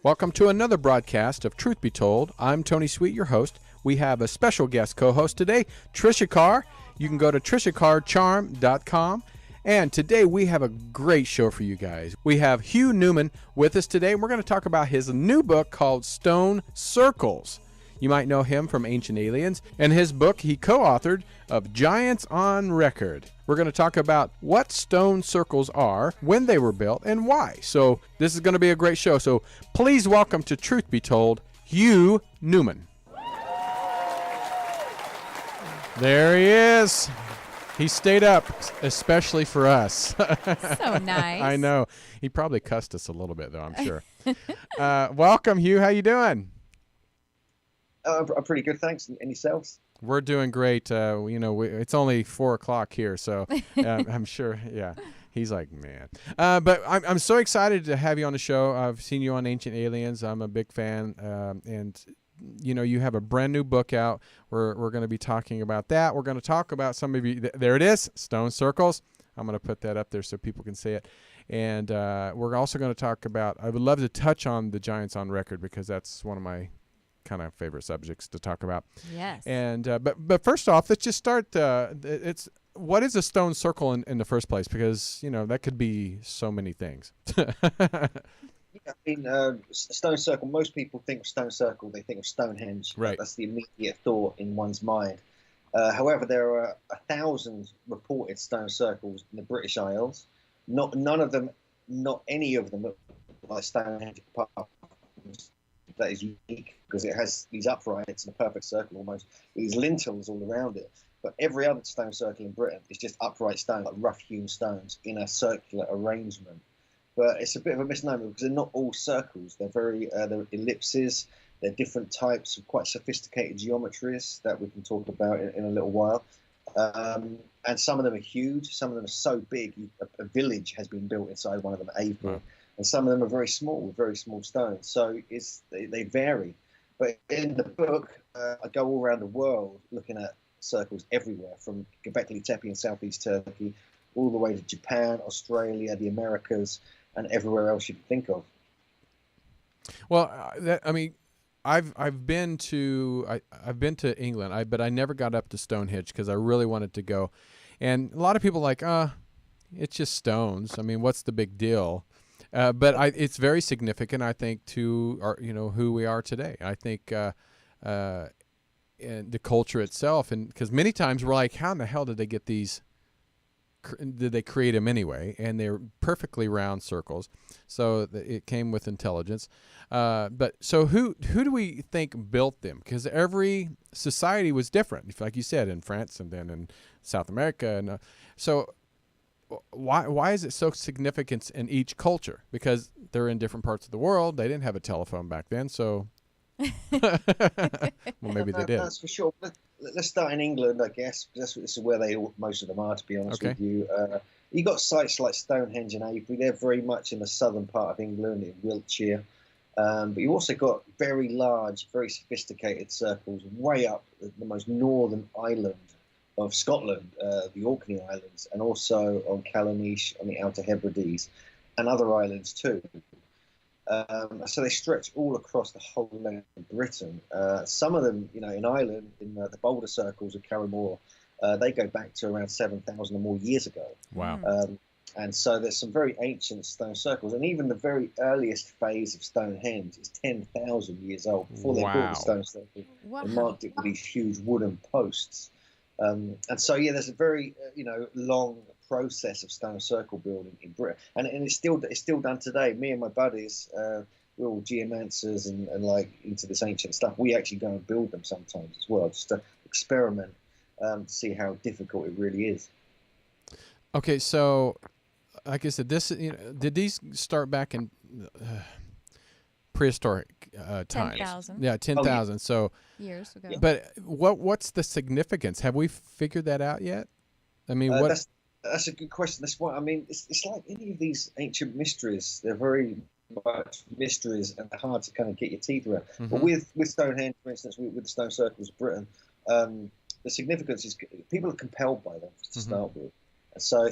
Welcome to another broadcast of Truth Be Told. I'm Tony Sweet, your host. We have a special guest co-host today, Trisha Carr. You can go to TrishaCarrCharm.com. And today we have a great show for you guys. We have Hugh Newman with us today, and we're going to talk about his new book called Stone Circles. You might know him from Ancient Aliens, and his book he co-authored of Giants on Record. We're going to talk about what stone circles are, when they were built, and why. So this is going to be a great show. So please welcome to Truth Be Told, Hugh Newman. There he is. He stayed up, especially for us. So nice. I know. He probably cussed us a little bit, though, I'm sure. Welcome, Hugh. How you doing? I'm pretty good, thanks. And yourselves? We're doing great. It's only 4:00 here, so I'm sure. Yeah, he's like, man. But I'm so excited to have you on the show. I've seen you on Ancient Aliens. I'm a big fan, and you have a brand new book out. We're going to be talking about that. We're going to talk about some of you. There it is, Stone Circles. I'm going to put that up there so people can see it. And we're also going to talk about. I would love to touch on the Giants on Record because that's one of my kind of favorite subjects to talk about. Yes. And but first off, let's just start. What is a stone circle in the first place? Because that could be so many things. Stone circle. Most people think of stone circle. They think of Stonehenge. Right. That's the immediate thought in one's mind. However, there are 1,000 reported stone circles in the British Isles. Not any of them like Stonehenge apart from that is unique because it has these uprights in a perfect circle almost, these lintels all around it. But every other stone circle in Britain is just upright stone, like rough-hewn stones in a circular arrangement. But it's a bit of a misnomer because they're not all circles. They're they're ellipses. They're different types of quite sophisticated geometries that we can talk about in a little while. And some of them are huge. Some of them are so big, a village has been built inside one of them, Avon. Wow. And some of them are very small, very small stones. So they vary. But in the book, I go all around the world looking at circles everywhere, from Göbekli Tepe in southeast Turkey, all the way to Japan, Australia, the Americas, and everywhere else you can think of. Well, I've been to England, but I never got up to Stonehenge because I really wanted to go. And a lot of people are like, it's just stones. I mean, what's the big deal? But it's very significant, I think, to our, who we are today. I think and the culture itself, and because many times we're like, how in the hell did they get these? Did they create them anyway? And they're perfectly round circles, so it came with intelligence. But so who do we think built them? Because every society was different, like you said, in France and then in South America, and so. Why is it so significant in each culture? Because they're in different parts of the world. They didn't have a telephone back then, so well, maybe they did. That's for sure. Let's start in England, I guess, because this is where most of them are, to be honest with you. You got sites like Stonehenge and Avebury. They're very much in the southern part of England, in Wiltshire. But you also got very large, very sophisticated circles way up the most northern island of Scotland, the Orkney Islands, and also on Callanish, on the Outer Hebrides, and other islands too. So they stretch all across the whole length of Britain. Some of them, in Ireland, in the boulder circles of Carrymore, they go back to around 7,000 or more years ago. Wow. And so there's some very ancient stone circles, and even the very earliest phase of Stonehenge is 10,000 years old. Before they built the stone circle, they marked it with these huge wooden posts. And so, there's a very, long process of stone circle building in Britain, and it's still done today. Me and my buddies, we're all geomancers and like into this ancient stuff. We actually go and build them sometimes as well, just to experiment, to see how difficult it really is. Okay, so like I said, did these start back in prehistoric times? 10,000. Yeah, 10,000. So years ago. But what's the significance? Have we figured that out yet? I mean, what? That's a good question. That's why it's like any of these ancient mysteries. They're very much mysteries and hard to kind of get your teeth around. Mm-hmm. But with Stonehenge, for instance, with the stone circles of Britain, the significance is people are compelled by them to start with. And so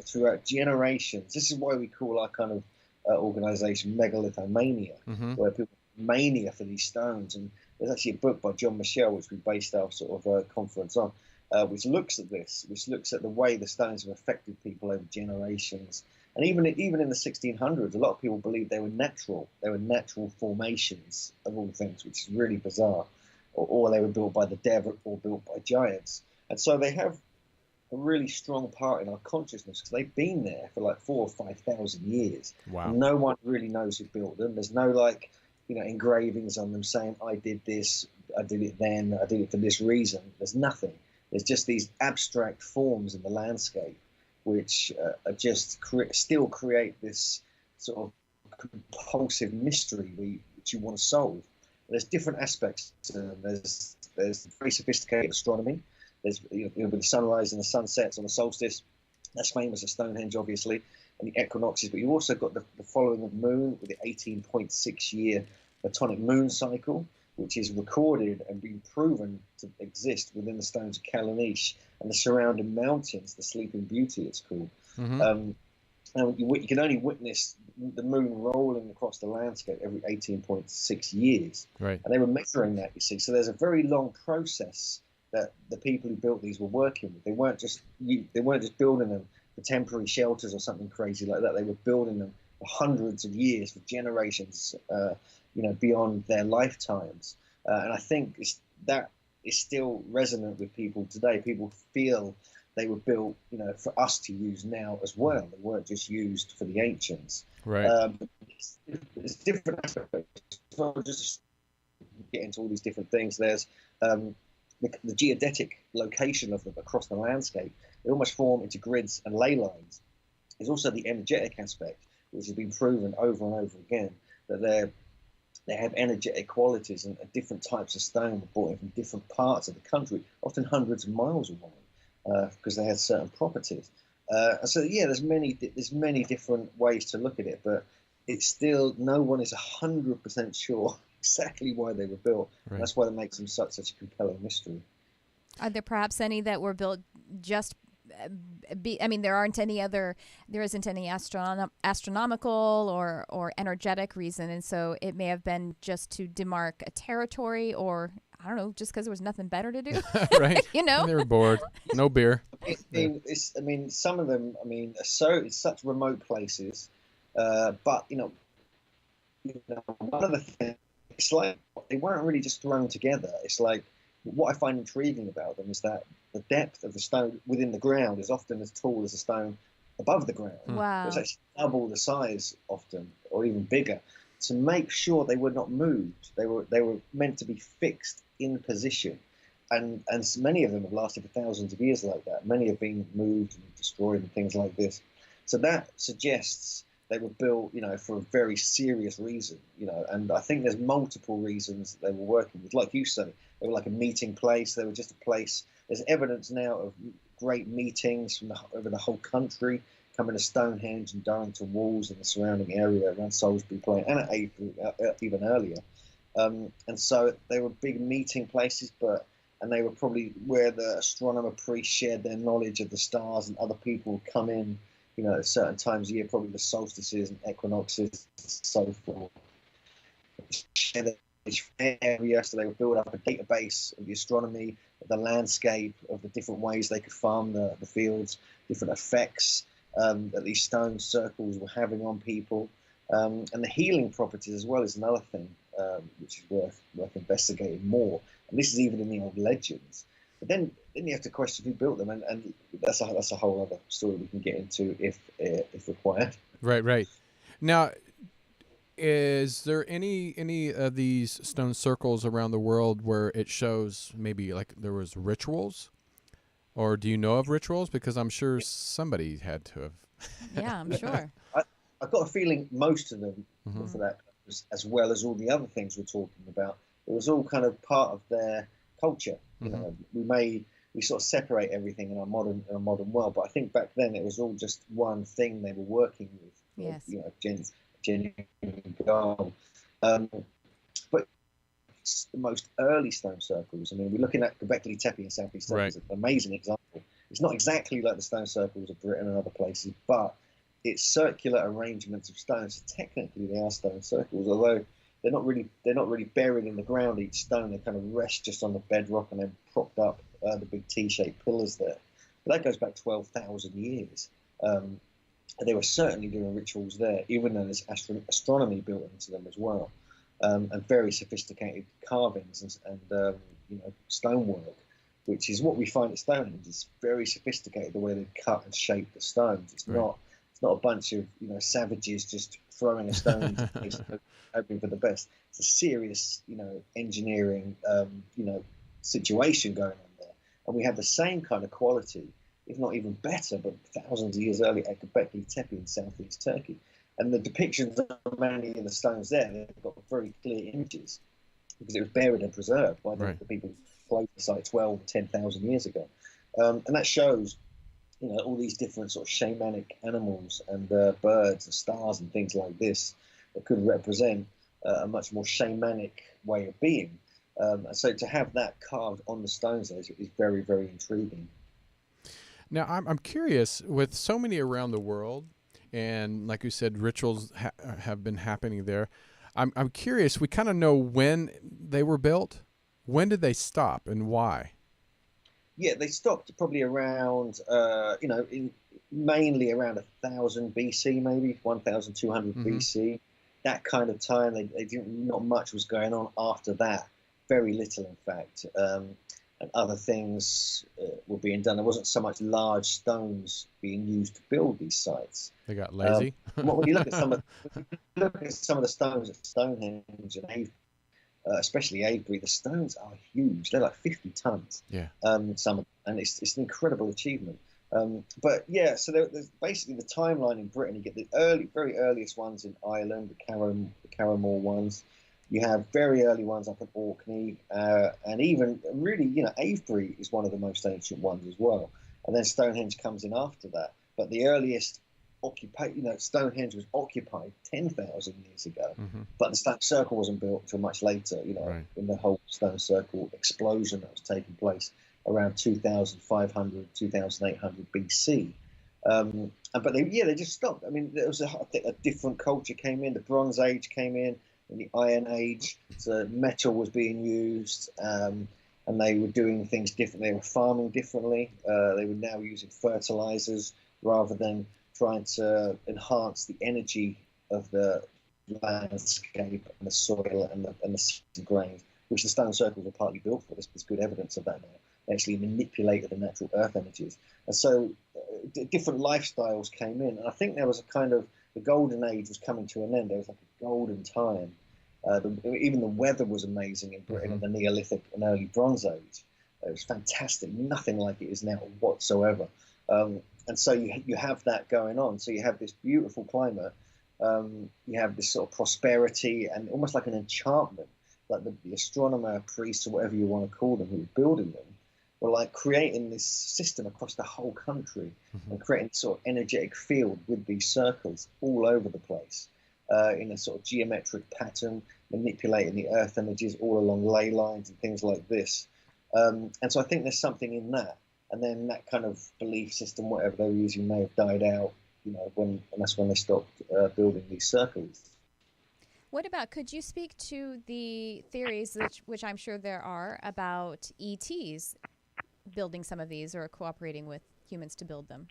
throughout generations, this is why we call our kind of organization, Megalithomania, Mm-hmm. where people mania for these stones. And there's actually a book by John Michel, which we based our sort of conference on, which looks at this, which looks at the way the stones have affected people over generations. And even in the 1600s, a lot of people believed they were natural. They were natural formations of all things, which is really bizarre. Or they were built by the devil or built by giants. And so they have a really strong part in our consciousness because they've been there for like 4,000 or 5,000 years. Wow. And no one really knows who built them. There's no like, engravings on them saying, I did this, I did it then, I did it for this reason. There's nothing. There's just these abstract forms in the landscape, which are just still create this sort of compulsive mystery which you want to solve. There's different aspects to them. There's very sophisticated astronomy. There's with the sunrise and the sunsets on the solstice. That's famous at Stonehenge, obviously, and the equinoxes. But you've also got the following of the moon with the 18.6-year Platonic moon cycle, which is recorded and been proven to exist within the stones of Kalanish and the surrounding mountains, the Sleeping Beauty it's called. Mm-hmm. And you can only witness the moon rolling across the landscape every 18.6 years. Right. And they were measuring that, you see. So there's a very long process that the people who built these were working with. They weren't just building them for temporary shelters or something crazy like that. They were building them for hundreds of years, for generations, beyond their lifetimes. And I think that is still resonant with people today. People feel they were built, for us to use now as well. They weren't just used for the ancients. Right. It's different aspects. So just get into all these different things. There's the geodetic location of them across the landscape. They almost form into grids and ley lines. There's also the energetic aspect, which has been proven over and over again, that they have energetic qualities, and different types of stone were brought in from different parts of the country, often hundreds of miles away, because they had certain properties. So yeah, there's many different ways to look at it, but it's still, no one is 100% sure exactly why they were built. Right. That's why that makes them such a compelling mystery. Are there perhaps any that were built just there isn't any astronomical or energetic reason, and so it may have been just to demark a territory, or I don't know, just because there was nothing better to do. Right. And they were bored. No beer. Some of them, it's such remote places, but one of the things, it's like they weren't really just thrown together. It's like, what I find intriguing about them is that the depth of the stone within the ground is often as tall as the stone above the ground. Wow. It's actually double the size often, or even bigger, to make sure they were not moved. They were meant to be fixed in position. And many of them have lasted for thousands of years like that. Many have been moved and destroyed and things like this. So that suggests they were built, for a very serious reason, and I think there's multiple reasons they were working with. Like you say, they were like a meeting place. They were just a place. There's evidence now of great meetings from over the whole country, coming to Stonehenge and Darlington Walls and the surrounding area around Salisbury Plain, and even earlier. And so they were big meeting places, and they were probably where the astronomer priests shared their knowledge of the stars, and other people would come in, at certain times of year, probably the solstices and equinoxes and so forth. Share their area, so they would build up a database of the astronomy, of the landscape, of the different ways they could farm the fields, different effects that these stone circles were having on people. And the healing properties as well is another thing, which is worth investigating more. And this is even in the old legends. But then you have to question who built them, and that's a whole other story we can get into if required. Right. Now, is there any of these stone circles around the world where it shows maybe like there was rituals, or do you know of rituals? Because I'm sure somebody had to have. Yeah, I'm sure. I've got a feeling most of them, Mm-hmm. for that, as well as all the other things we're talking about, it was all kind of part of their culture. Mm-hmm. We sort of separate everything in our modern world, but I think back then it was all just one thing they were working with. Yes. Genuine goal. But the most early stone circles, we're looking at Göbekli Tepe in Southeast Asia, Right. is an amazing example. It's not exactly like the stone circles of Britain and other places, but it's circular arrangements of stones. So technically, they are stone circles, although they're not really buried in the ground. Each stone, they kind of rest just on the bedrock and then propped up the big T-shaped pillars there. But that goes back 12,000 years. And they were certainly doing rituals there, even though there's astronomy built into them as well, and very sophisticated carvings and stonework, which is what we find at Stonehenge. It's very sophisticated the way they cut and shape the stones. It's not a bunch of savages just throwing a stone into place and hoping for the best. It's a serious engineering situation going on there, and we have the same kind of quality, if not even better, but thousands of years earlier at Göbekli Tepe in southeast Turkey. And the depictions of many of the stones there, they've got very clear images because it was buried and preserved by the people who closed the site 12, 10,000 years ago. And that shows all these different sort of shamanic animals and birds and stars and things like this that could represent a much more shamanic way of being. So to have that carved on the stones there is very, very intriguing. Now, I'm curious, with so many around the world, and like you said, rituals have been happening there. I'm curious, we kind of know when they were built. When did they stop and why? Yeah, they stopped probably around, mainly around 1000 BC, maybe 1200 BC. That kind of time. They didn't. Not much was going on after that. Very little, in fact. And other things were being done. There wasn't so much large stones being used to build these sites. They got lazy. When you look at some of the stones at Stonehenge and Avebury, especially Avebury, the stones are huge. They're like 50 tons. Yeah. And it's an incredible achievement. But yeah, so there's basically the timeline in Britain. You get the very earliest ones in Ireland, the Carrowmore ones. You have very early ones up at Orkney, and even really, Avebury is one of the most ancient ones as well. And then Stonehenge comes in after that. But the earliest Stonehenge was occupied 10,000 years ago. But the stone circle wasn't built until much later. In the whole stone circle explosion that was taking place around 2,500, 2,800 BC. But they just stopped. I mean, there was a different culture came in. The Bronze Age came in the Iron Age. So metal was being used, and they were doing things differently. They were farming differently. They were now using fertilizers rather than trying to enhance the energy of the landscape and the soil and the grains, which the stone circles were partly built for. There's good evidence of that now. They actually manipulated the natural earth energies. And so different lifestyles came in. And I think there was a kind of, the golden age was coming to an end. There was like a golden time. Even the weather was amazing in Britain in the Neolithic and early Bronze Age. It was fantastic, nothing like it is now whatsoever. And so you have that going on. So you have this beautiful climate. You have this sort of prosperity and almost like an enchantment. Like the astronomer, priests, or whatever you want to call them, who were building them, were like creating this system across the whole country and creating sort of energetic field with these circles all over the place in a sort of geometric pattern, manipulating the earth energies all along ley lines and things like this. And so I think there's something in that. And then that kind of belief system, whatever they were using, may have died out, and that's when they stopped building these circles. What about, could you speak to the theories, which I'm sure there are, about ETs building some of these or cooperating with humans to build them?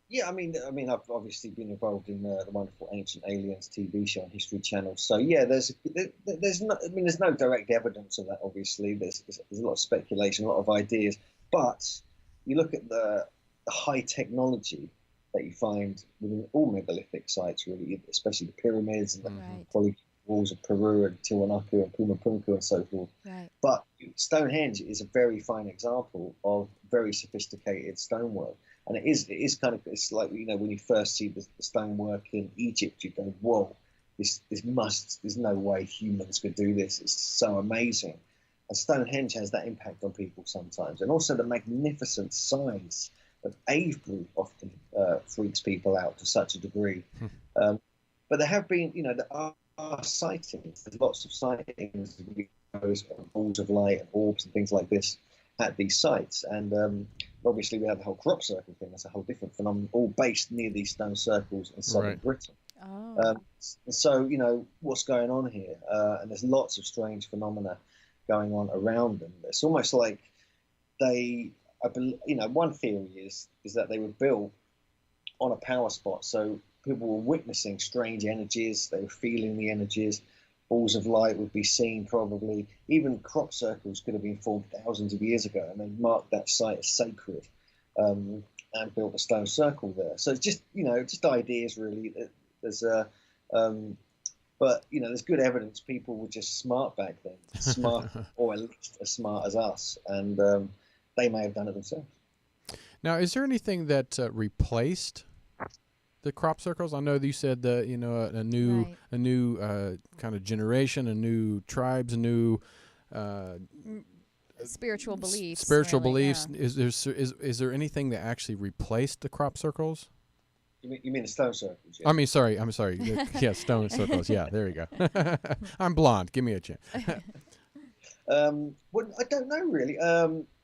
Yeah, I mean, I've obviously been involved in the wonderful Ancient Aliens TV show on History Channel. So yeah, there's no direct evidence of that. Obviously, there's a lot of speculation, a lot of ideas. But you look at the high technology that you find within all megalithic sites, really, especially the pyramids and the polygon walls of Peru and Tiwanaku and Pumapunku and so forth. Right. But Stonehenge is a very fine example of very sophisticated stonework. And it is kind of, it's like, when you first see the stonework in Egypt, you go, whoa, there's no way humans could do this. It's so amazing. And Stonehenge has that impact on people sometimes. And also the magnificent size of Avebury often freaks people out to such a degree. But there have been, there are sightings. There's lots of sightings of balls of light and orbs and things like this. at these sites. And obviously we have the whole crop circle thing. That's a whole different phenomenon, all based near these stone circles in southern Right. Britain. Oh. So, what's going on here? And there's lots of strange phenomena going on around them. It's almost like one theory is that they were built on a power spot. So people were witnessing strange energies. They were feeling the energies. Balls of light would be seen probably. Even crop circles could have been formed thousands of years ago, and they marked that site as sacred, and built a stone circle there. So it's just ideas really. There's but there's good evidence people were just smart back then, smart or at least as smart as us, and they may have done it themselves. Now, is there anything that replaced the crop circles? I know that you said that a new Right. a new kind of generation, a new tribes, a new Spiritual beliefs. spiritual really, beliefs. yeah. Is there anything that actually replaced the crop circles? You mean the stone circles? Yeah. I mean, sorry, I'm sorry. Yeah, stone circles. Yeah, there you go. I'm blonde. Give me a chance. Well, I don't know really.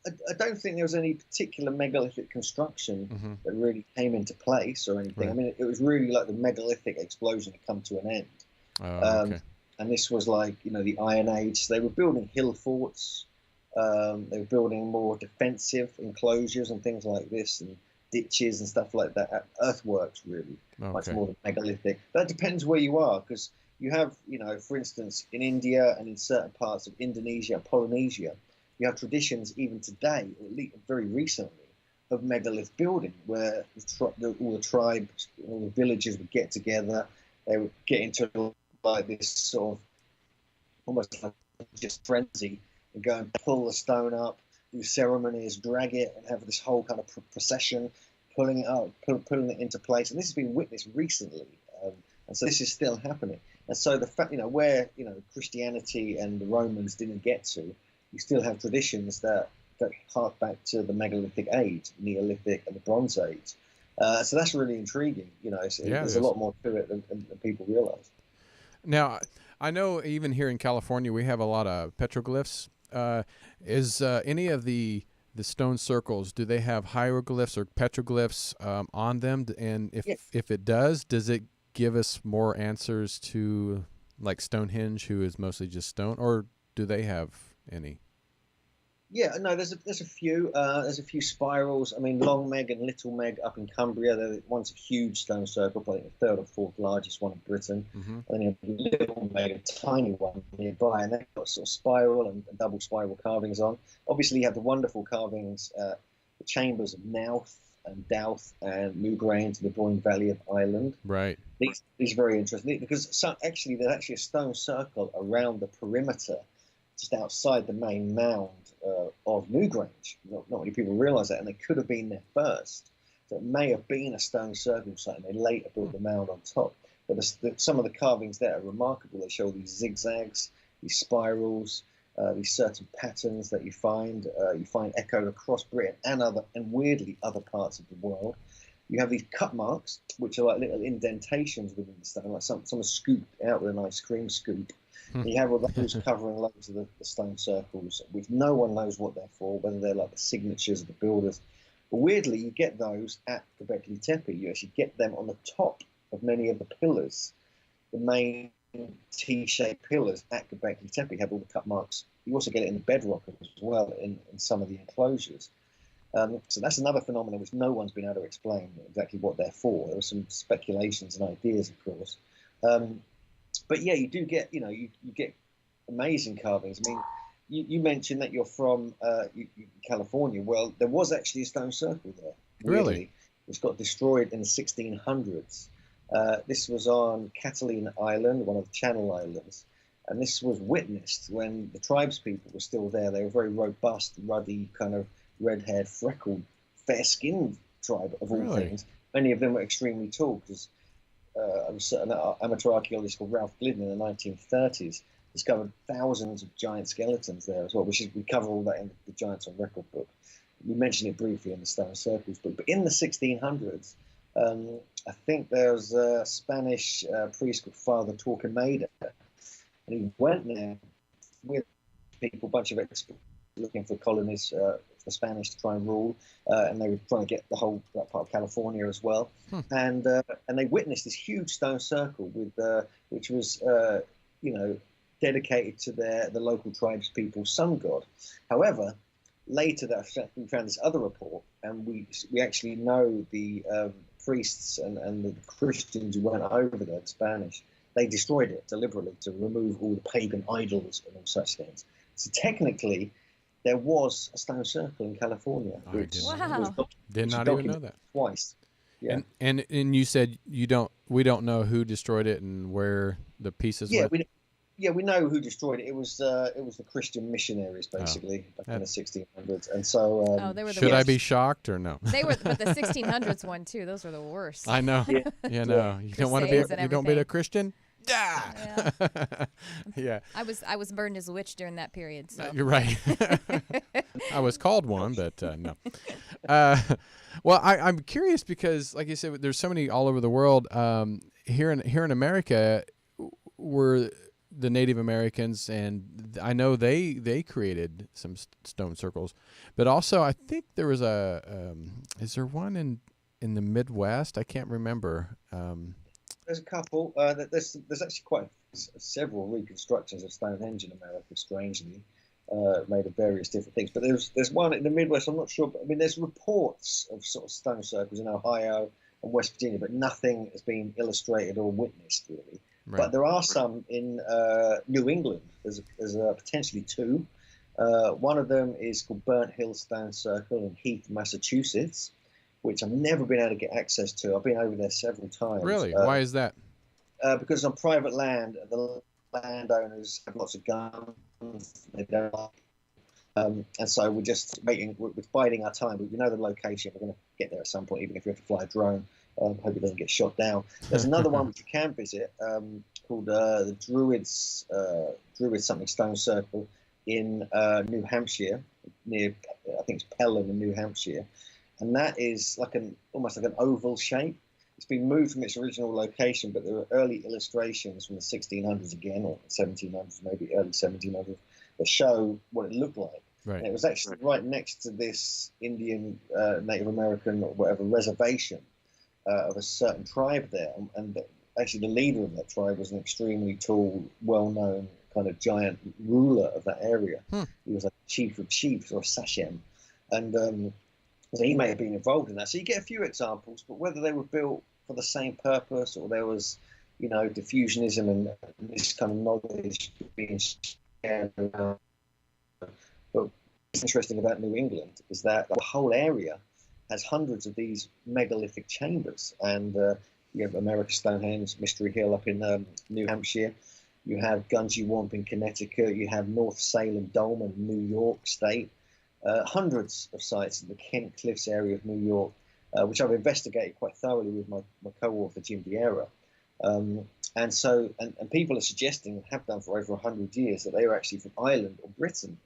I don't think there was any particular megalithic construction that really came into place or anything. Right. I mean, it was really like the megalithic explosion had come to an end. Okay. And this was like, the Iron Age. They were building hill forts. They were building more defensive enclosures and things like this, and ditches and stuff like that. Earthworks, really, much Okay. more than megalithic. That depends where you are, because you have, for instance, in India and in certain parts of Indonesia, Polynesia, you have traditions even today, or at least very recently, of megalith building, where all the tribes, all the villages would get together. They would get into like this sort of almost like just frenzy and go and pull the stone up, do ceremonies, drag it, and have this whole kind of procession, pulling it up, pulling it into place. And this has been witnessed recently, and so this is still happening. And so the fact, where Christianity and the Romans didn't get to, you still have traditions that hark back to the megalithic age, the Neolithic, and the Bronze Age. So that's really intriguing. There's a lot more to it than people realize. Now, I know even here in California we have a lot of petroglyphs. Is any of the stone circles, do they have hieroglyphs or petroglyphs on them? And if it does it give us more answers to like Stonehenge, who is mostly just stone, or do they have any? Yeah, no, there's a few. There's a few spirals. I mean, Long Meg and Little Meg up in Cumbria. One's a huge stone circle, probably the third or fourth largest one in Britain. And then you have Little Meg, a tiny one nearby, and they've got sort of spiral and double spiral carvings on. Obviously, you have the wonderful carvings, the chambers of Knowth and Douth and Newgrange in the Boyne Valley of Ireland. Right. These are very interesting because there's actually a stone circle around the perimeter, just outside the main mound of Newgrange. Not many people realise that, and they could have been there first. So it may have been a stone circle site, and they later built the mound on top. But some of the carvings there are remarkable. They show these zigzags, these spirals, these certain patterns that you find echoed across Britain and weirdly other parts of the world. You have these cut marks, which are like little indentations within the stone, like someone scooped out with an ice cream scoop. You have all those covering loads of the stone circles, which no one knows what they're for, whether they're like the signatures of the builders. But weirdly, you get those at Göbekli Tepe. You actually get them on the top of many of the pillars. The main T-shaped pillars at Göbekli Tepe have all the cut marks. You also get it in the bedrock as well in some of the enclosures. So that's another phenomenon which no one's been able to explain exactly what they're for. There were some speculations and ideas, of course. But yeah, you do get, you get amazing carvings. I mean, you mentioned that you're from California. Well, there was actually a stone circle there. Weirdly, Really? which got destroyed in the 1600s. This was on Catalina Island, one of the Channel Islands. And this was witnessed when the tribespeople were still there. They were very robust, ruddy, kind of red-haired, freckled, fair-skinned tribe of all things. Many of them were extremely tall because an amateur archaeologist called Ralph Glidden in the 1930s discovered thousands of giant skeletons there as well, we cover all that in the Giants on Record book. We mentioned it briefly in the stone circles, but in the 1600s, I think there was a Spanish priest called Father Torquemada, and he went there with people, a bunch of explorers looking for colonies for the Spanish to try and rule, and they were trying to get the whole that part of California as well. And they witnessed this huge stone circle with which was dedicated to the local tribes people's sun god. However, later we found this other report, and we actually know the priests and the Christians who went over there, the Spanish, they destroyed it deliberately to remove all the pagan idols and all such things. So technically, there was a stone circle in California. Did not even know that. Twice. Yeah. And you said we don't know who destroyed it and where the pieces went? We know who destroyed it. It was the Christian missionaries, basically, back in the 1600s. And so, they were should I be shocked or no? They were, but the 1600s one too. Those were the worst. I know. Yeah, no, you don't want to be. You don't be a Christian. Yeah. Yeah. I was burned as a witch during that period. So. You're right. I was called one, but no. Well, I'm curious because, like you said, there's so many all over the world. Here in America, we're the Native Americans, and I know they created some stone circles, but also I think there was is there one in the Midwest? I can't remember. There's a couple. There's actually quite several reconstructions of Stonehenge in America, strangely, made of various different things. But there's one in the Midwest. I'm not sure. But, I mean, there's reports of sort of stone circles in Ohio and West Virginia, but nothing has been illustrated or witnessed really. Right. But there are some in New England. There's potentially two. One of them is called Burnt Hill Stone Circle in Heath, Massachusetts, which I've never been able to get access to. I've been over there several times. Really? Why is that? Because on private land, the landowners have lots of guns. They don't like. And so we're just waiting. We're biding our time. We know the location. We're going to get there at some point, even if we have to fly a drone. Hope it doesn't get shot down. There's another one which you can visit called the Druid something Stone Circle in New Hampshire, near I think it's Pelham in New Hampshire, and that is almost like an oval shape. It's been moved from its original location, but there are early illustrations from the 1600s again, or 1700s, maybe early 1700s, that show what it looked like. Right. And it was actually right next to this Indian, Native American, or whatever reservation of a certain tribe there. And actually, the leader of that tribe was an extremely tall, well-known kind of giant ruler of that area. He was like chief of chiefs or a sachem, and so he may have been involved in that. So you get a few examples, but whether they were built for the same purpose or there was, diffusionism and this kind of knowledge being shared around. But what's interesting about New England is that the whole area has hundreds of these megalithic chambers, and you have America's Stonehenge, Mystery Hill up in New Hampshire. You have Gungy Womp in Connecticut. You have North Salem Dome in New York State. Hundreds of sites in the Kent Cliffs area of New York, which I've investigated quite thoroughly with my co-author Jim Vieira. And people are suggesting, and have done for over 100 years, that they were actually from Ireland or Britain,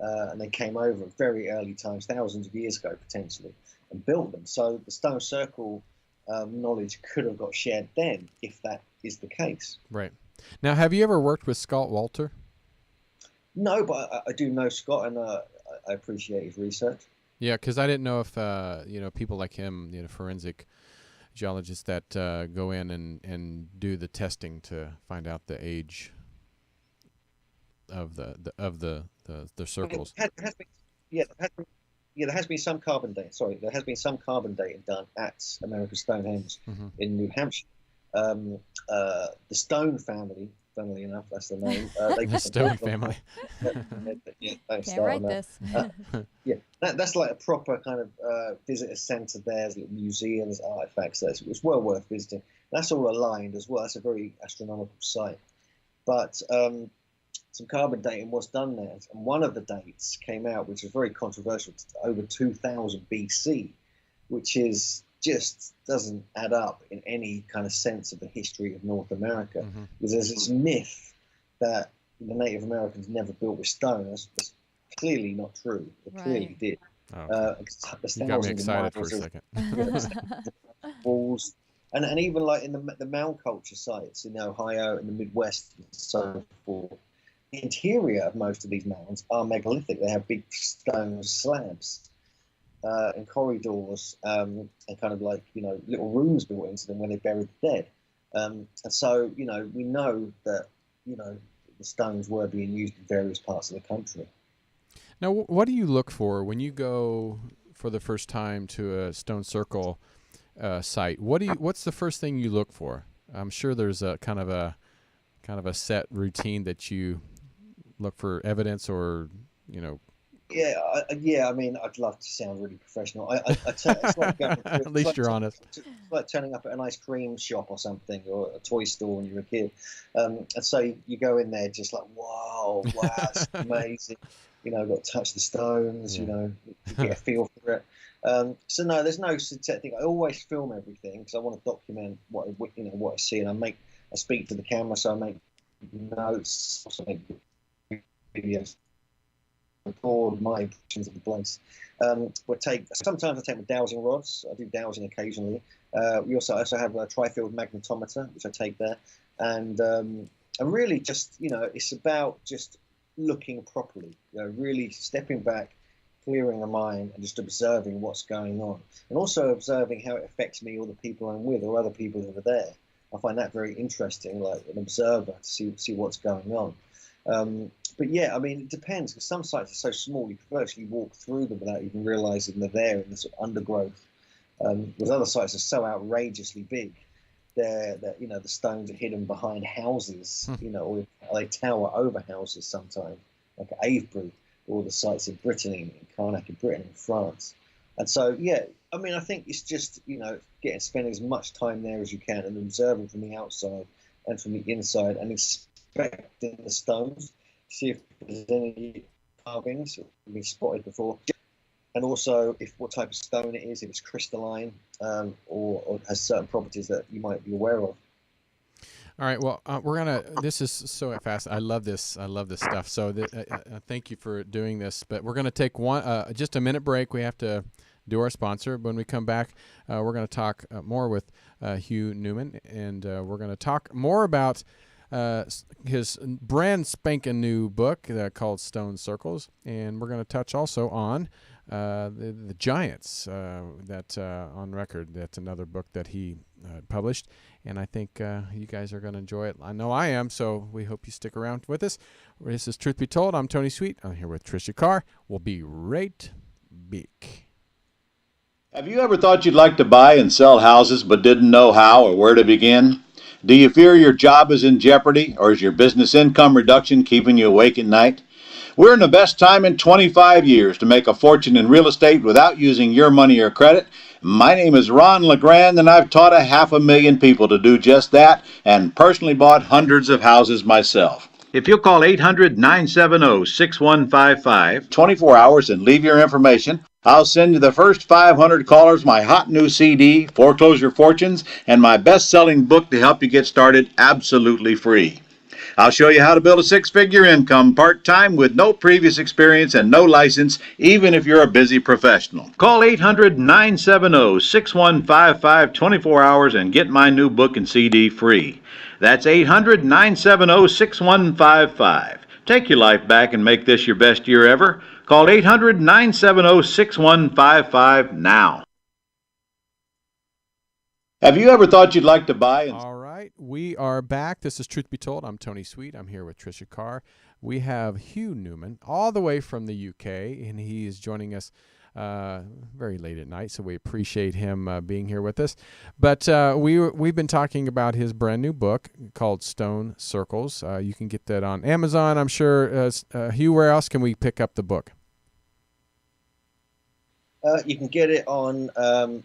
and they came over at very early times, thousands of years ago potentially, and built them. So the stone circle knowledge could have got shared then, if that is the case. Right. Now, have you ever worked with Scott Walter? No, but I do know Scott, and I appreciate his research. Yeah, because I didn't know if people like him, forensic geologists that go in and do the testing to find out the age of the circles. There has been some carbon dating. Sorry, there has been some carbon dating done at America's Stonehenge in New Hampshire. The Stone family, funnily enough, that's the name. The Stone family. Can't write this. That's like a proper kind of visitor centre there. There's little museums, artifacts. It's well worth visiting. That's all aligned as well. That's a very astronomical site. But some carbon dating was done there. And one of the dates came out, which was very controversial, over 2000 BC, which is just doesn't add up in any kind of sense of the history of North America. Because there's this myth that the Native Americans never built with stone. That's clearly not true. They clearly did. Oh. You got me excited for a second. Walls. And even like in the mound culture sites in Ohio and the Midwest and so forth, interior of most of these mounds are megalithic. They have big stone slabs and corridors and kind of like, little rooms built into them where they buried the dead. And so, we know that, the stones were being used in various parts of the country. Now, what do you look for when you go for the first time to a stone circle site? What's the first thing you look for? I'm sure there's a kind of a set routine that you look for evidence or. Yeah. I mean, I'd love to sound really professional. It's like going to, At least you're honest. It's like turning up at an ice cream shop or something, or a toy store when you're a kid. And so you go in there just like, wow, it's amazing. Got to touch the stones. Yeah. You get a feel for it. So no, there's no set thing. I always film everything because I want to document what I see, and I speak to the camera, so I make notes, also make videos. Record my impressions of the place. Sometimes I take my dowsing rods. I do dowsing occasionally. We also have a tri-field magnetometer, which I take there, and really just it's about just looking properly, really stepping back, clearing the mind, and just observing what's going on, and also observing how it affects me or the people I'm with or other people that are there. I find that very interesting, like an observer, to see what's going on. But yeah, I mean, it depends, because some sites are so small you can virtually walk through them without even realizing they're there in the sort of undergrowth. Whereas other sites are so outrageously big, the stones are hidden behind houses, or they tower over houses sometimes, like at Avebury, or the sites in Brittany, in Carnac in Britain, in France. And so, yeah, I mean, I think it's just, spending as much time there as you can and observing from the outside and from the inside and inspecting the stones, see if there's any carvings that have been spotted before, and also what type of stone it is, if it's crystalline or has certain properties that you might be aware of. All right. Well, this is so fast. I love this stuff. So thank you for doing this. But we're going to take just a minute break. We have to do our sponsor. When we come back, we're going to talk more with Hugh Newman, and we're going to talk more about his brand spanking new book called Stone Circles, and we're going to touch also on the Giants that on record. That's another book that he published, and I think you guys are going to enjoy it. I know I am, so we hope you stick around with us. This is Truth Be Told. I'm Tony Sweet. I'm here with Tricia Carr. We'll be right back. Have you ever thought you'd like to buy and sell houses but didn't know how or where to begin? Do you fear your job is in jeopardy, or is your business income reduction keeping you awake at night? We're in the best time in 25 years to make a fortune in real estate without using your money or credit. My name is Ron LeGrand, and I've taught 500,000 people to do just that, and personally bought hundreds of houses myself. If you'll call 800-970-6155, 24 hours, and leave your information, I'll send you the first 500 callers my hot new CD, Foreclosure Fortunes, and my best-selling book to help you get started absolutely free. I'll show you how to build a six-figure income part-time with no previous experience and no license, even if you're a busy professional. Call 800-970-6155, 24 hours, and get my new book and CD free. That's 800-970-6155. Take your life back and make this your best year ever. Call 800-970-6155 now. Have you ever thought you'd like to buy? All right, we are back. This is Truth Be Told. I'm Tony Sweet. I'm here with Tricia Carr. We have Hugh Newman all the way from the UK, and he is joining us very late at night, so we appreciate him being here with us. But we've been talking about his brand new book called Stone Circles. You can get that on Amazon, I'm sure. Hugh, where else can we pick up the book? You can get it on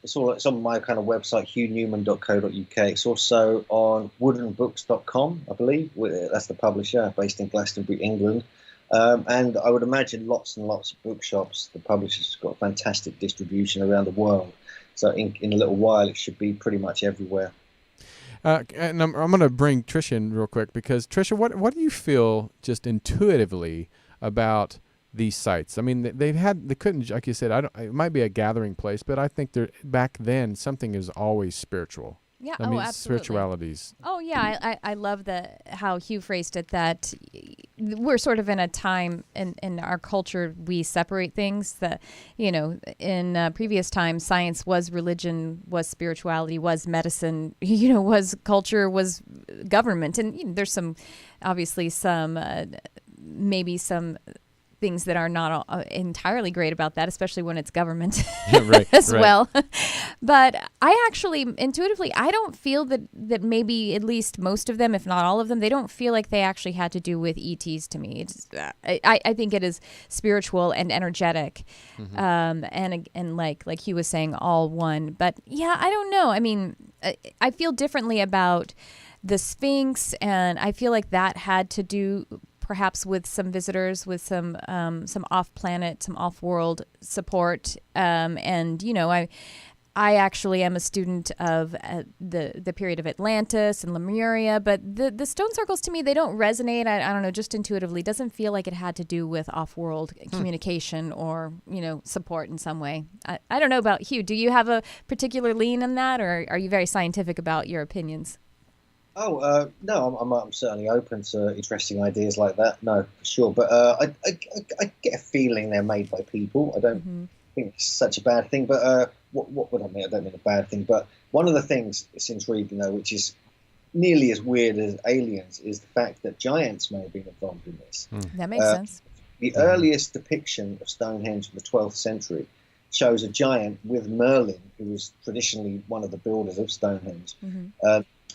it's on my kind of website, hugnewman.co.uk. It's also on woodenbooks.com, I believe. That's the publisher, based in Glastonbury, England. And I would imagine lots and lots of bookshops. The publisher's got fantastic distribution around the world. So in a little while, it should be pretty much everywhere. And I'm going to bring Tricia in real quick, because Tricia, what do you feel just intuitively about these sites? I mean, they couldn't, like you said, it might be a gathering place, but I think back then something is always spiritual. Yeah, I mean, absolutely. spiritualities. Oh, yeah, I love how Hugh phrased it, that we're sort of in a time in our culture we separate things that, you know, in previous times science was religion, was spirituality, was medicine, you know, was culture, was government. And you know, there's some, obviously some, maybe some things that are not entirely great about that, especially when it's government as well. But I actually, intuitively, I don't feel that maybe at least most of them, if not all of them, they don't feel like they actually had to do with ETs to me. It's, I think it is spiritual and energetic, and like Hugh was saying, all one. But yeah, I don't know. I mean, I feel differently about the Sphinx, and I feel like that had to do perhaps with some visitors, with some off-planet, some off-world support. And, you know, I actually am a student of the period of Atlantis and Lemuria, but the stone circles, to me, they don't resonate. I don't know, just intuitively. Doesn't feel like it had to do with off-world communication or, you know, support in some way. I don't know about Hugh. Do you have a particular lean in that, or are you very scientific about your opinions? Oh, no, I'm certainly open to interesting ideas like that. No, for sure. But I get a feeling they're made by people. I don't think it's such a bad thing. But what would I mean? I don't mean a bad thing. But one of the things that's intriguing, though, which is nearly as weird as aliens, is the fact that giants may have been involved in this. That makes sense. The earliest depiction of Stonehenge from the 12th century shows a giant with Merlin, who was traditionally one of the builders of Stonehenge,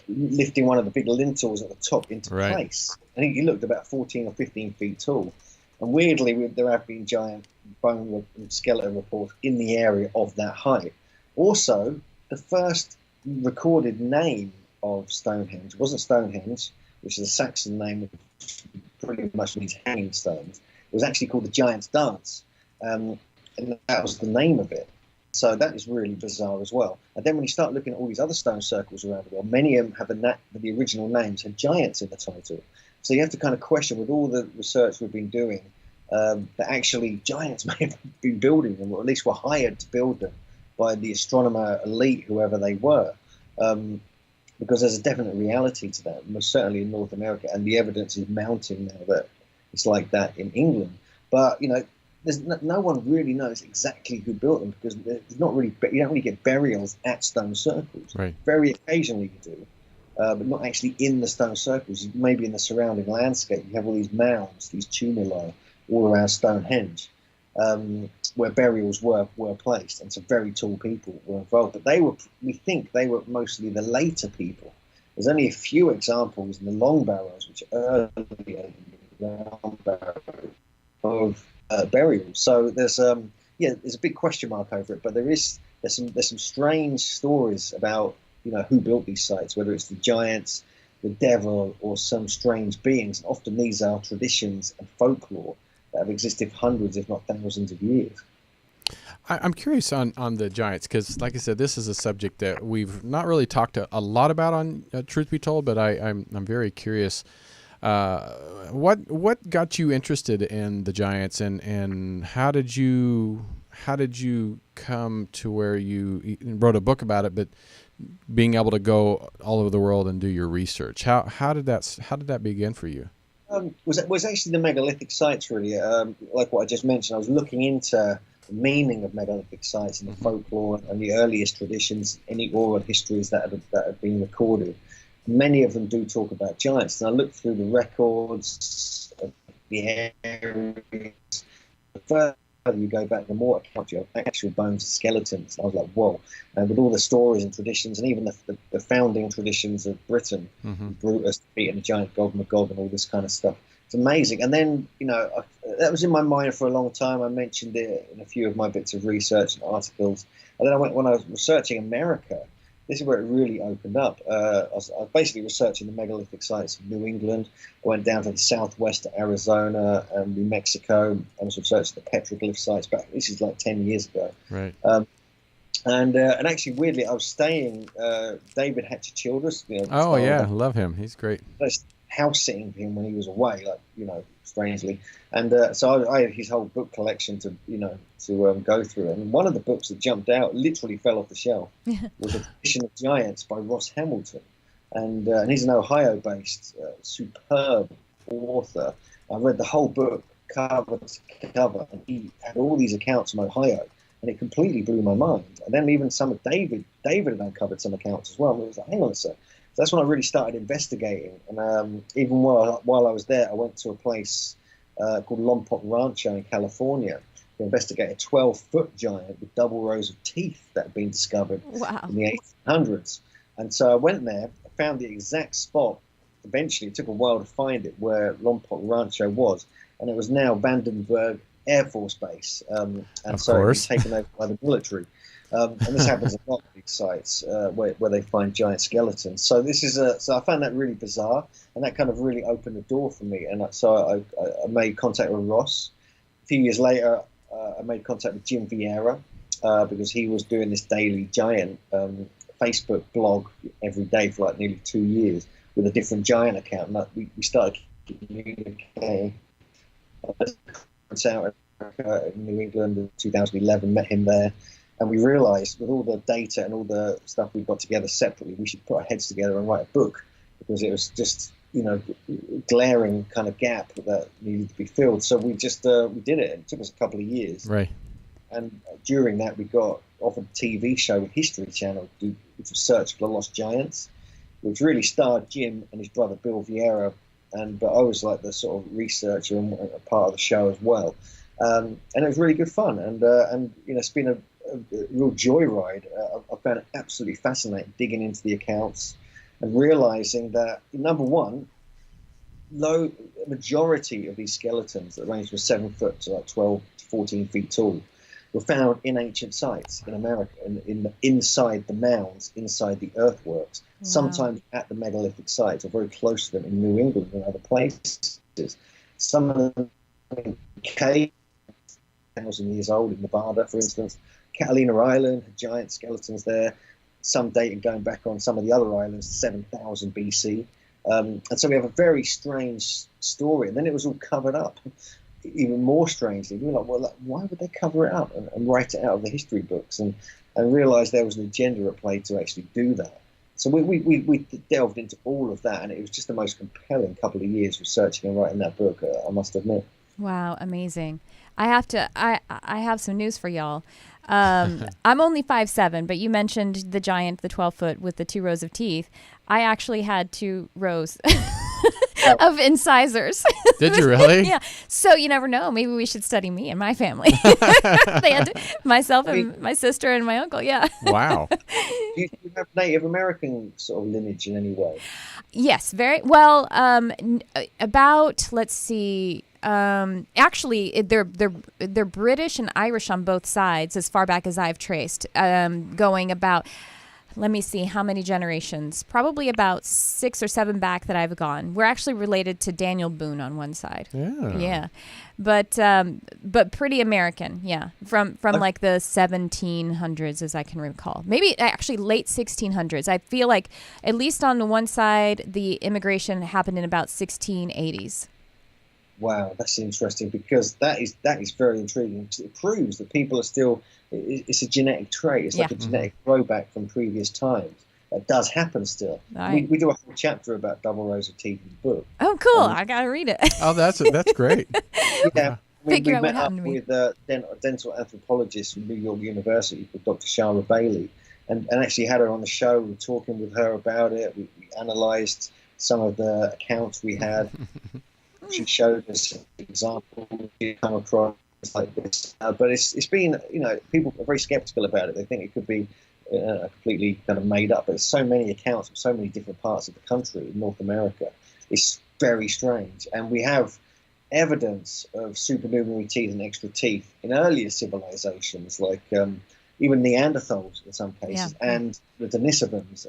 lifting one of the big lintels at the top into place. I think he looked about 14 or 15 feet tall. And weirdly, there have been giant bone and skeleton reports in the area of that height. Also, the first recorded name of Stonehenge wasn't Stonehenge, which is a Saxon name, which pretty much means hanging stones. It was actually called the Giant's Dance, and that was the name of it. So that is really bizarre as well. And then when you start looking at all these other stone circles around the world, many of them have the original names had giants in the title. So you have to kind of question, with all the research we've been doing, that actually giants may have been building them, or at least were hired to build them by the astronomer elite, whoever they were. Because there's a definite reality to that, most certainly in North America, and the evidence is mounting now that it's like that in England. But, you know, there's no one really knows exactly who built them, because there's not really, you don't really get burials at stone circles. Right. Very occasionally you do, but not actually in the stone circles. Maybe in the surrounding landscape, you have all these mounds, these tumuli all around Stonehenge, where burials were placed, and some very tall people were involved. But we think they were mostly the later people. There's only a few examples in the long barrows, which are earlier round barrows of burials. So there's a big question mark over it. But there's some strange stories about, you know, who built these sites, whether it's the giants, the devil, or some strange beings. And often these are traditions and folklore that have existed for hundreds, if not thousands of years. I'm curious on the giants, because, like I said, this is a subject that we've not really talked a lot about on Truth Be Told, but I'm very curious. What got you interested in the giants, and how did you come to where you wrote a book about it, but being able to go all over the world and do your research? How did that begin for you? Was actually the megalithic sites, really. Like what I just mentioned, I was looking into the meaning of megalithic sites and the folklore and the earliest traditions, any oral histories that have been recorded. Many of them do talk about giants, and I looked through the records of the areas. The further you go back, the more account you have actual bones and skeletons. I was like, whoa. And with all the stories and traditions, and even the founding traditions of Britain, Brutus beating the giant god Magog and all this kind of stuff. It's amazing. And then, you know, that was in my mind for a long time. I mentioned it in a few of my bits of research and articles. And then when I was researching America, this is where it really opened up. I was basically researching the megalithic sites of New England. I went down to the southwest to Arizona and New Mexico. I was researching the petroglyph sites back. This is like 10 years ago. Right. And actually, weirdly, I was staying David Hatcher Childress. You know, oh yeah, I love him. He's great. House sitting for him when he was away, like, you know, strangely. And so I had his whole book collection to go through. And one of the books that jumped out, literally fell off the shelf, was A Tradition of Giants by Ross Hamilton. And he's an Ohio-based, superb author. I read the whole book cover to cover, and he had all these accounts from Ohio, and it completely blew my mind. And then even some of David had uncovered some accounts as well. And it was like, hang on a sec. So that's when I really started investigating. And even while I was there, I went to a place called Lompoc Rancho in California to investigate a 12-foot giant with double rows of teeth that had been discovered in the 1800s. And so I went there, found the exact spot. Eventually, it took a while to find it, where Lompoc Rancho was. And it was now Vandenberg Air Force Base. And so it was taken over by the military. And this happens a lot of these sites where they find giant skeletons. So so I found that really bizarre, and that kind of really opened the door for me. And so I made contact with Ross. A few years later, I made contact with Jim Vieira because he was doing this daily giant Facebook blog every day for like nearly 2 years with a different giant account. And we started communicating. Out in New England in 2011, met him there. And we realized with all the data and all the stuff we got together separately, we should put our heads together and write a book, because it was just, glaring kind of gap that needed to be filled. So we just, we did it. It took us a couple of years. Right. And during that, we got offered a TV show with History Channel, which was Search for the Lost Giants, which really starred Jim and his brother Bill Vieira. But I was like the sort of researcher and a part of the show as well. And it was really good fun. And it's been a real joyride. I found it absolutely fascinating digging into the accounts and realizing that, number one, majority of these skeletons that range from 7 foot to like 12 to 14 feet tall were found in ancient sites in America, inside the mounds, inside the earthworks, sometimes at the megalithic sites or very close to them in New England and other places. Some of them in caves, 1,000 years old in Nevada, for instance. Catalina Island had giant skeletons there. Some dating going back on some of the other islands, 7,000 BC. And so we have a very strange story. And then it was all covered up, even more strangely. We were like, well, why would they cover it up and write it out of the history books? And realize there was an agenda at play to actually do that. So we delved into all of that, and it was just the most compelling couple of years researching and writing that book, I must admit. Wow, amazing. I have some news for y'all. I'm only 5'7", but you mentioned the giant, the 12-foot with the 2 rows of teeth. I actually had 2 rows of incisors. Did you really? Yeah. So you never know. Maybe we should study me and my family. They had myself and my sister and my uncle. Yeah. Wow. Do you have Native American sort of lineage in any way? Yes, very well. About, let's see. Actually, they're British and Irish on both sides, as far back as I've traced. Going about, let me see, how many generations? Probably about 6 or 7 back that I've gone. We're actually related to Daniel Boone on one side. Yeah. Yeah, but pretty American. Yeah, from like the 1700s, as I can recall. Maybe actually late 1600s. I feel like at least on the one side, the immigration happened in about 1680s. Wow, that's interesting, because that is very intriguing. It proves that people are still, it's a genetic trait. It's like a genetic throwback from previous times. That does happen still. Right. We do a whole chapter about double rows of teeth in the book. Oh, cool. I got to read it. Oh, that's great. Yeah. We out met up with a dental anthropologist from New York University called Dr. Shara Bailey, and actually had her on the show. We were talking with her about it. We analysed some of the accounts we had. She showed us examples we come across like this, but it's been, people are very skeptical about it. They think it could be completely kind of made up. But there's so many accounts from so many different parts of the country in North America. It's very strange, and we have evidence of supernumerary teeth and extra teeth in earlier civilizations, like even Neanderthals in some cases, and the Denisovans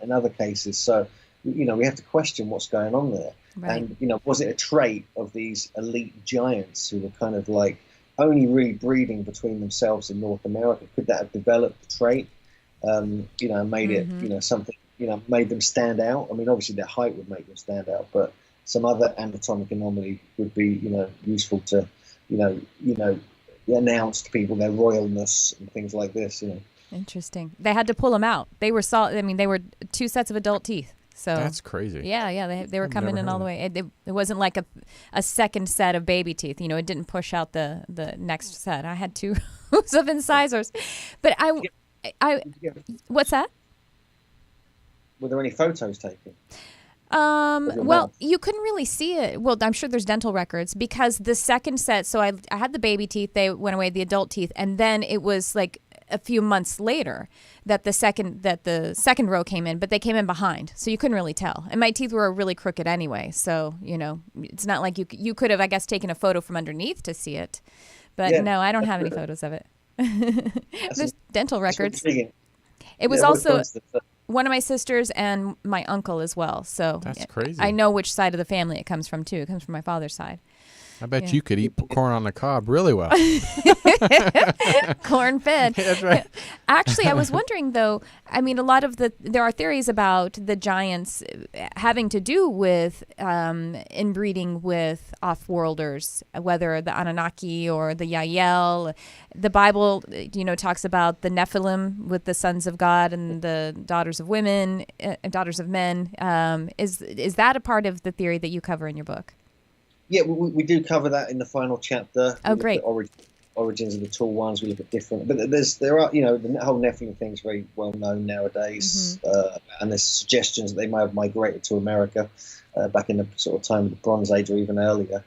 in other cases. So, we have to question what's going on there. Right. And, was it a trait of these elite giants who were kind of like only really breeding between themselves in North America? Could that have developed the trait, made it, something, made them stand out? I mean, obviously their height would make them stand out, but some other anatomic anomaly would be, useful to, announce to people their royalness and things like this, Interesting. They had to pull them out. They were they were 2 sets of adult teeth. So That's crazy. Yeah, they were I've coming never in heard all the of way. It wasn't like a second set of baby teeth. It didn't push out the next set. I had two rows of incisors, but what's that? Were there any photos taken? Your Well, mouth? you couldn't really see it. Well, I'm sure there's dental records because the second set. So I had the baby teeth. They went away, the adult teeth, and then it was like a few months later that the second row came in, but they came in behind, so you couldn't really tell. And my teeth were really crooked anyway, so it's not like you could have, I guess, taken a photo from underneath to see it. But Yeah, no, I don't that's have any good. photos of it. That's There's dental That's records. intriguing. It was Yeah, also for instance, one of my sisters and my uncle as well. So That's crazy. I know which side of the family it comes from too. It comes from my father's side. I bet Yeah. you could eat corn on the cob really well. Corn fed. That's right. Actually, I was wondering though, I mean, there are theories about the giants having to do with inbreeding with off-worlders, whether the Anunnaki or the Yael. The Bible, talks about the Nephilim with the sons of God and the daughters of women, daughters of men. Is that a part of the theory that you cover in your book? yeah, we do cover that in the final chapter. Oh, We look great. at origins of the tall ones. We look at different, but there are the whole Nephilim thing is very well known nowadays, and there's suggestions that they may have migrated to America back in the sort of time of the Bronze Age or even earlier.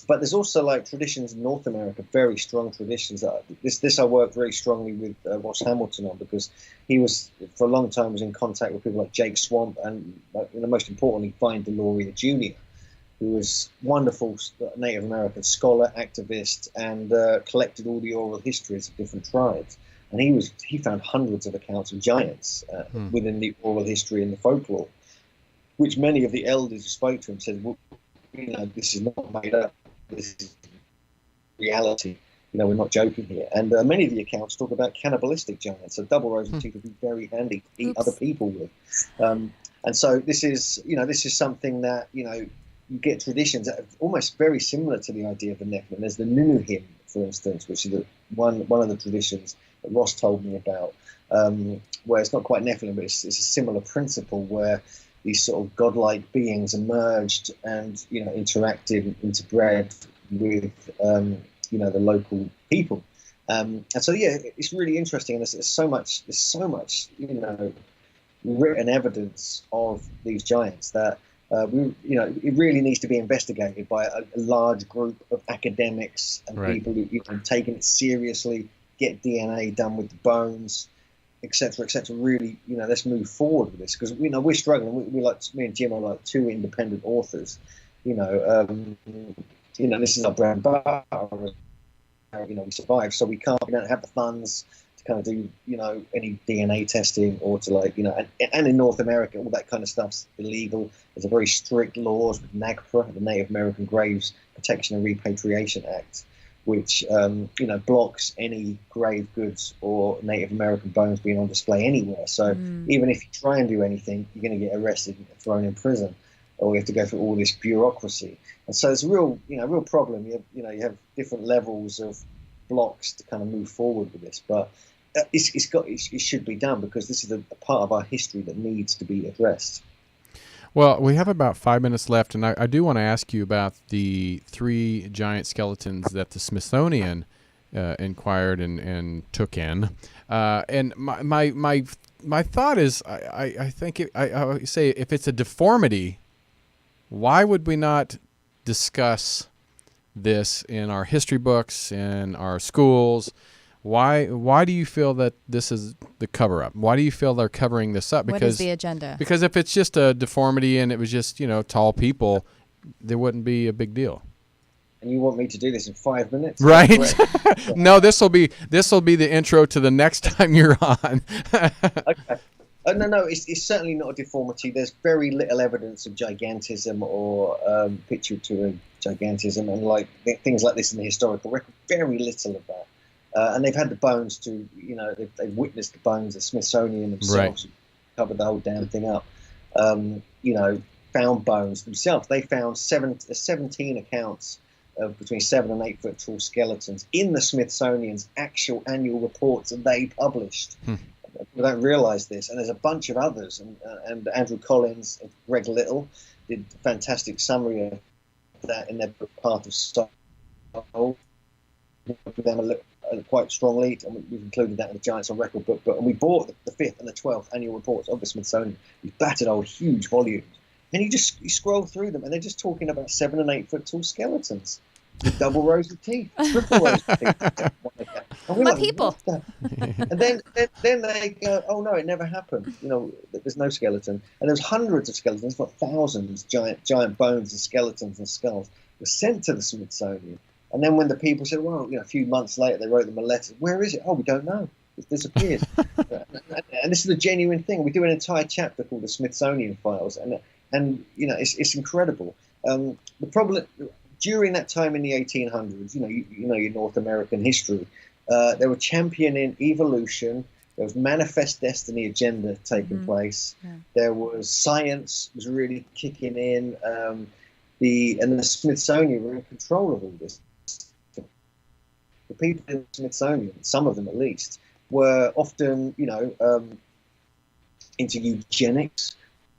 But there's also like traditions in North America, very strong traditions. This I worked very strongly with Ross Hamilton on, because he was for a long time was in contact with people like Jake Swamp and most importantly, Vine Deloria Jr., who was wonderful Native American scholar, activist, and collected all the oral histories of different tribes. And he found hundreds of accounts of giants within the oral history and the folklore, which many of the elders who spoke to him said, well, this is not made up. This is reality. We're not joking here. And many of the accounts talk about cannibalistic giants. So double rows of teeth would be very handy to eat other people with. And so this is something that, you get traditions that are almost very similar to the idea of the Nephilim. There's the Nunu hymn, for instance, which is one of the traditions that Ross told me about, where it's not quite Nephilim, but it's a similar principle where these sort of godlike beings emerged and interacted, interbred with the local people, and so it's really interesting. And there's so much written evidence of these giants that. It really needs to be investigated by a large group of academics and people who taking it seriously, get DNA done with the bones, etc., etc. Really, let's move forward with this, because we're struggling. Me and Jim are like two independent authors. This is our bread and butter. We survive, so we don't have the funds to kind of do any DNA testing or to and in North America all that kind of stuff's illegal. There's a very strict laws with NAGPRA, the Native American Graves Protection and Repatriation Act, which blocks any grave goods or Native American bones being on display anywhere. So even if you try and do anything, you're going to get arrested and thrown in prison, or you have to go through all this bureaucracy. And so it's a real problem. You have different levels of blocks to kind of move forward with this, but it should be done, because this is a part of our history that needs to be addressed. Well, we have about 5 minutes left, and I do want to ask you about the 3 giant skeletons that the Smithsonian inquired and took in. And my thought is, I think I would say, if it's a deformity, why would we not discuss this in our history books, in our schools? Why do you feel that this is the cover-up? Why do you feel they're covering this up? What is the agenda? Because if it's just a deformity and it was just tall people, there wouldn't be a big deal. And you want me to do this in 5 minutes? Right? No, this will be the intro to the next time you're on. Okay. No, it's certainly not a deformity. There's very little evidence of gigantism or pituitary gigantism, and things like this in the historical record. Very little of that. And they've had the bones to, they've witnessed the bones. The Smithsonian themselves covered the whole damn thing up. Found bones themselves. They found 17 accounts of between 7 and 8 foot tall skeletons in the Smithsonian's actual annual reports that they published. don't realise this, and there's a bunch of others, and Andrew Collins and Greg Little did a fantastic summary of that in their book Path of Soul. Them quite strongly, and we've included that in the Giants on Record book. But we bought the 5th and the 12th annual reports of the Smithsonian. These battered old huge volumes, and you scroll through them, and they're just talking about 7 and 8 foot tall skeletons with double rows of teeth, triple rows of teeth. And we're My like, people. "What the-" And then they go, "Oh no, it never happened. You know, there's no skeleton." And there's hundreds of skeletons, but thousands, giant bones and skeletons and skulls were sent to the Smithsonian. And then when the people said, well, a few months later, they wrote them a letter. Where is it? Oh, we don't know. It's disappeared. And this is a genuine thing. We do an entire chapter called the Smithsonian Files, and it's incredible. The problem during that time in the 1800s, your North American history, they were championing evolution. There was manifest destiny agenda taking place. Yeah. There was science was really kicking in. The Smithsonian were in control of all this. The people in the Smithsonian, some of them at least, were often, into eugenics,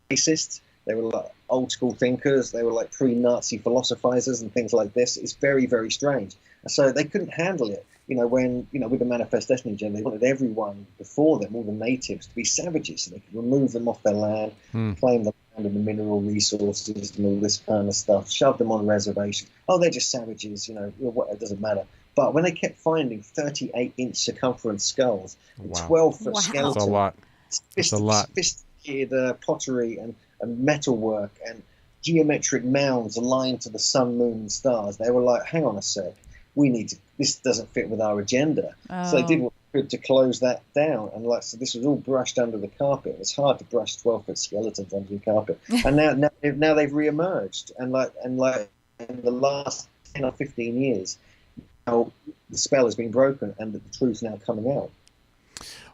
racist. They were like old school thinkers. They were like pre-Nazi philosophizers and things like this. It's very, very strange. And so they couldn't handle it. When with the Manifest Destiny agenda, they wanted everyone before them, all the natives, to be savages, so they could remove them off their land, claim the land and the mineral resources and all this kind of stuff, shove them on reservations. Oh, they're just savages. It doesn't matter. But when they kept finding 38-inch circumference skulls, 12-foot skeletons, that's a lot. That's a lot. Sophisticated pottery and metalwork and geometric mounds aligned to the sun, moon, and stars, they were like, hang on a sec, this doesn't fit with our agenda. Oh. So they did what they could to close that down. And so this was all brushed under the carpet. It's hard to brush 12-foot skeletons under the carpet. And now they've re-emerged. And in the last 10 or 15 years, now the spell has been broken and the truth's now coming out.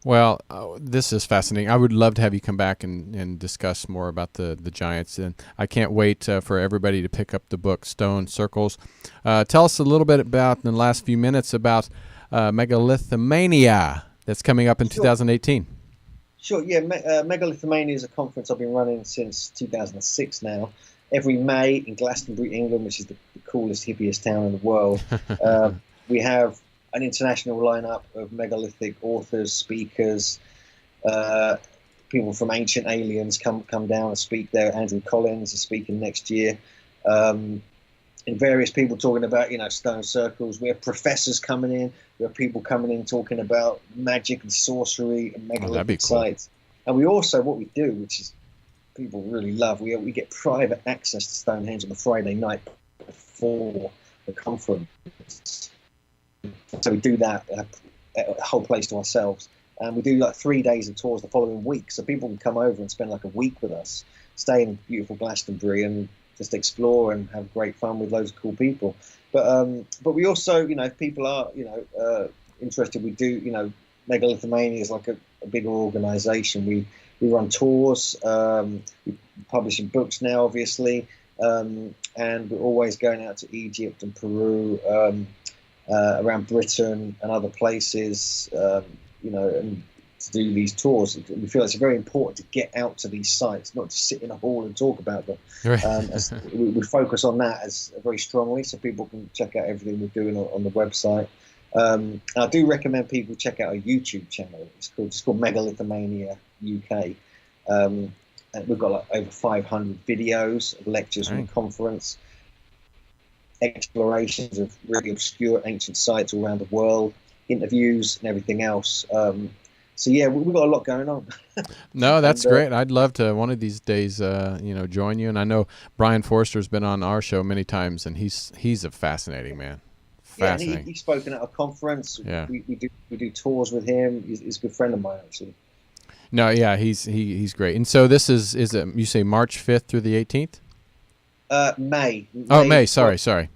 Well, this is fascinating. I would love to have you come back and discuss more about the giants. And I can't wait for everybody to pick up the book, Stone Circles. Tell us a little bit about, in the last few minutes, about Megalithomania that's coming up in 2018. Sure, yeah. Megalithomania is a conference I've been running since 2006 now. Every May in Glastonbury, England, which is the coolest, hippiest town in the world. We have an international lineup of megalithic authors, speakers, people from Ancient Aliens come down and speak there. Andrew Collins is speaking next year. And various people talking about, stone circles. We have professors coming in. We have people coming in talking about magic and sorcery and megalithic sites. And we also, what we do, which is people really love, we get private access to Stonehenge on the Friday night before the conference. So we do that, a whole place to ourselves. And we do 3 days of tours the following week. So people can come over and spend a week with us, stay in beautiful Glastonbury and just explore and have great fun with loads of cool people. But we also, if people are, interested, we do, Megalithomania is like a bigger organization. We run tours, we're publishing books now, obviously. And we're always going out to Egypt and Peru, around Britain and other places, and to do these tours. We feel it's very important to get out to these sites, not just sit in a hall and talk about them. Right. We focus on that very strongly, so people can check out everything we're doing on the website. I do recommend people check out our YouTube channel. It's called Megalithomania UK. And we've got over 500 videos of lectures from the conference, explorations of really obscure ancient sites all around the world, interviews and everything else. So yeah, we've got a lot going on. No, that's great. I'd love to one of these days, join you. And I know Brian Forster's been on our show many times, and he's a fascinating man. Fascinating. Yeah, he's spoken at a conference. Yeah. We do tours with him. He's a good friend of mine, actually. No, yeah, he's great. And so this is it, you say March 5th through the 18th? May. Oh, May. Sorry.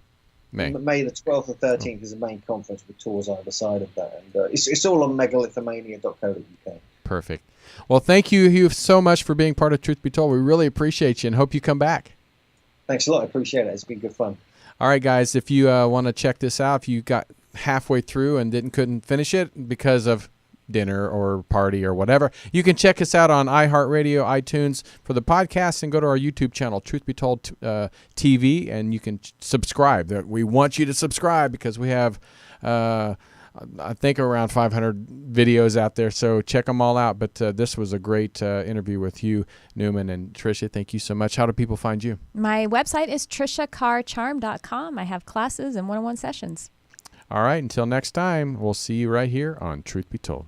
May. May the 12th or 13th is the main conference with tours either side of that. And it's all on megalithomania.co.uk. Perfect. Well, thank you, Hugh, so much for being part of Truth Be Told. We really appreciate you and hope you come back. Thanks a lot. I appreciate it. It's been good fun. All right, guys, if you want to check this out, if you got halfway through and couldn't finish it because of dinner or party or whatever. You can check us out on iHeartRadio, iTunes for the podcast, and go to our YouTube channel, Truth Be Told TV, and you can subscribe. We want you to subscribe because we have, I think, around 500 videos out there, so check them all out. But this was a great interview with Hugh Newman. And Tricia, thank you so much. How do people find you? My website is trishacarcharm.com. I have classes and one-on-one sessions. All right, until next time, we'll see you right here on Truth Be Told.